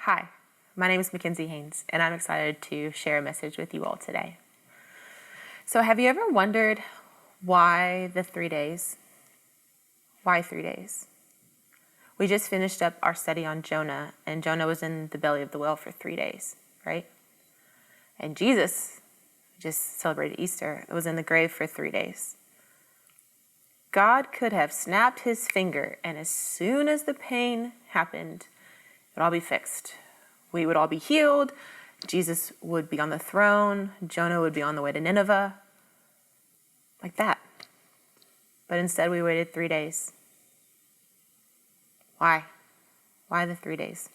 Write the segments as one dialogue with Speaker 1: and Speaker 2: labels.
Speaker 1: Hi, my name is Mackenzie Haynes, and I'm excited to share a message with you all today. So have you ever wondered why the 3 days? Why 3 days? We just finished up our study on Jonah, and Jonah was in the belly of the whale for 3 days, right? And Jesus, just celebrated Easter, was in the grave for 3 days. God could have snapped his finger, and as soon as the pain happened, it would all be fixed. We would all be healed. Jesus would be on the throne. Jonah would be on the way to Nineveh. Like that. But instead we waited 3 days. Why? Why the 3 days?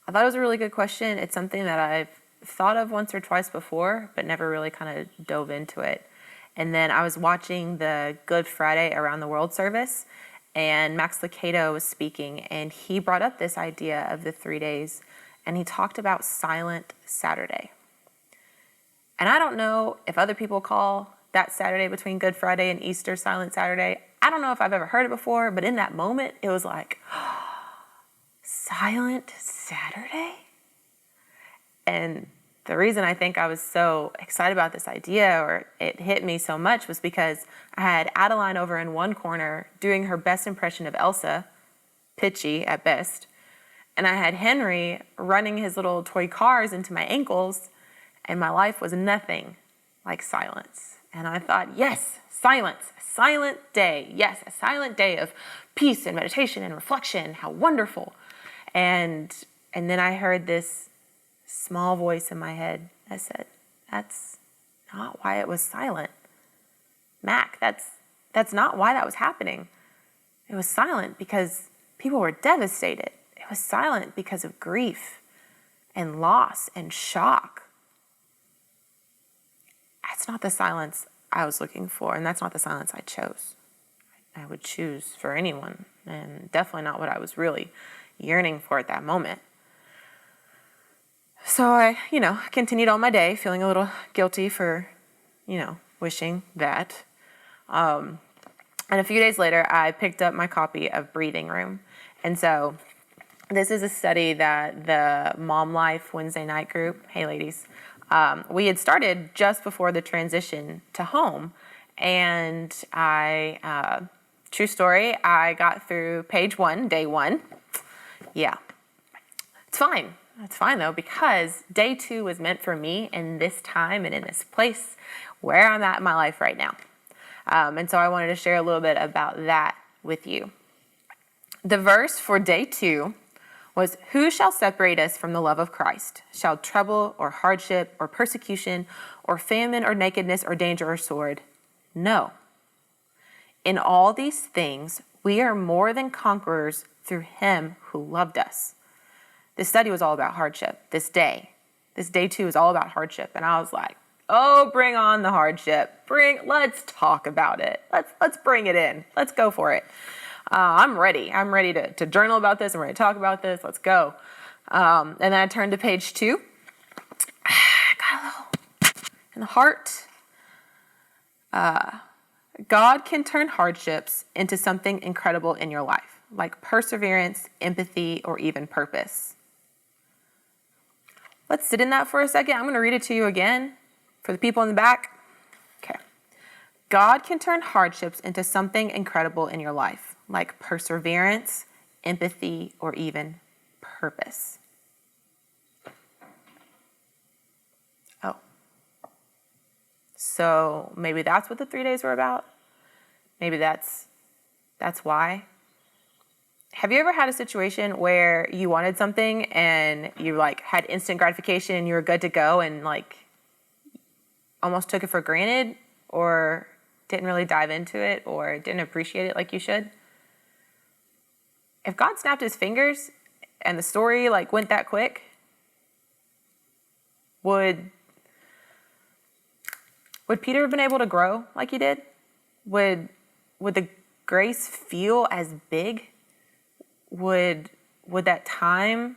Speaker 1: I thought it was a really good question. It's something that I've thought of once or twice before, but never really kind of dove into it. And then I was watching the Good Friday Around the World service, and Max Lucado was speaking, and he brought up this idea of the 3 days, and he talked about Silent Saturday. And I don't know if other people call that Saturday between Good Friday and Easter Silent Saturday. I don't know if I've ever heard it before, but in that moment, it was like, Silent Saturday? And the reason I think I was so excited about this idea, or it hit me so much, was because I had Adeline over in one corner doing her best impression of Elsa, pitchy at best, and I had Henry running his little toy cars into my ankles, and my life was nothing like silence. And I thought, yes, silence, a silent day. Yes, a silent day of peace and meditation and reflection. How wonderful. And then I heard this small voice in my head that said, that's not why it was silent. Mac, that's not why that was happening. It was silent because people were devastated. It was silent because of grief and loss and shock. That's not the silence I was looking for, and that's not the silence I chose. I would choose for anyone, and definitely not what I was really yearning for at that moment. So I, continued on my day, feeling a little guilty for, wishing that. And a few days later, I picked up my copy of Breathing Room. And so this is a study that the Mom Life Wednesday night group, hey ladies, we had started just before the transition to home. And true story, I got through page 1, day 1. Yeah, it's fine. It's fine though, because day 2 was meant for me in this time and in this place where I'm at in my life right now. And so I wanted to share a little bit about that with you. The verse for day 2 was, "Who shall separate us from the love of Christ? Shall trouble or hardship or persecution or famine or nakedness or danger or sword? No. In all these things, we are more than conquerors through him who loved us." This study was all about hardship. This day 2 is all about hardship. And I was like, oh, bring on the hardship. Let's talk about it. Let's bring it in. Let's go for it. I'm ready. I'm ready to journal about this. I'm ready to talk about this. Let's go. And then I turned to page 2. Got a little in the heart. God can turn hardships into something incredible in your life, like perseverance, empathy, or even purpose. Let's sit in that for a second. I'm going to read it to you again for the people in the back. Okay. God can turn hardships into something incredible in your life, like perseverance, empathy, or even purpose. Oh. So maybe that's what the 3 days were about. Maybe that's why. Have you ever had a situation where you wanted something and you had instant gratification and you were good to go and almost took it for granted, or didn't really dive into it, or didn't appreciate it like you should? If God snapped his fingers and the story went that quick, would Peter have been able to grow like he did? Would the grace feel as big? Would that time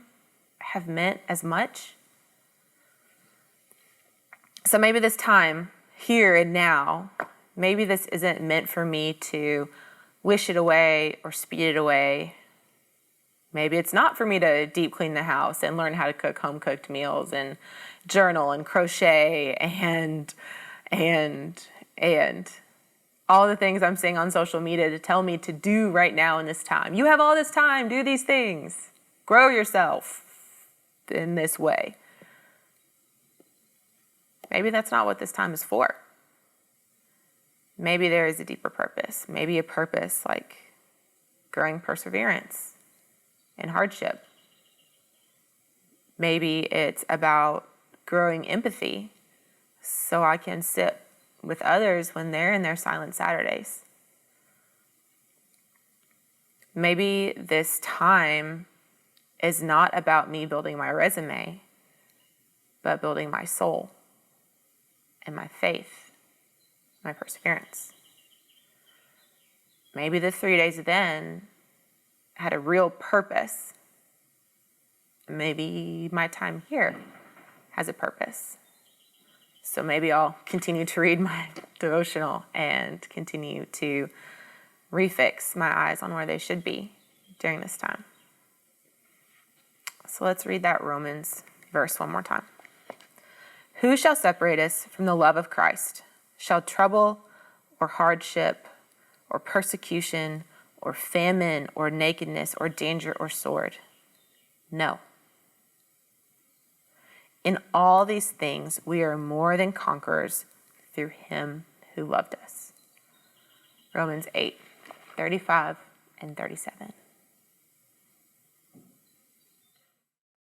Speaker 1: have meant as much? So maybe this time, here and now, maybe this isn't meant for me to wish it away or speed it away. Maybe it's not for me to deep clean the house and learn how to cook home cooked meals and journal and crochet and all the things I'm seeing on social media to tell me to do right now in this time. You have all this time, do these things. Grow yourself in this way. Maybe that's not what this time is for. Maybe there is a deeper purpose. Maybe a purpose like growing perseverance in hardship. Maybe it's about growing empathy so I can sit with others when they're in their silent Saturdays. Maybe this time is not about me building my resume, but building my soul and my faith, my perseverance. Maybe the 3 days then had a real purpose. Maybe my time here has a purpose. So maybe I'll continue to read my devotional and continue to refix my eyes on where they should be during this time. So let's read that Romans verse one more time. Who shall separate us from the love of Christ? Shall trouble or hardship or persecution or famine or nakedness or danger or sword? No. In all these things, we are more than conquerors through him who loved us. Romans 8:35 and 37.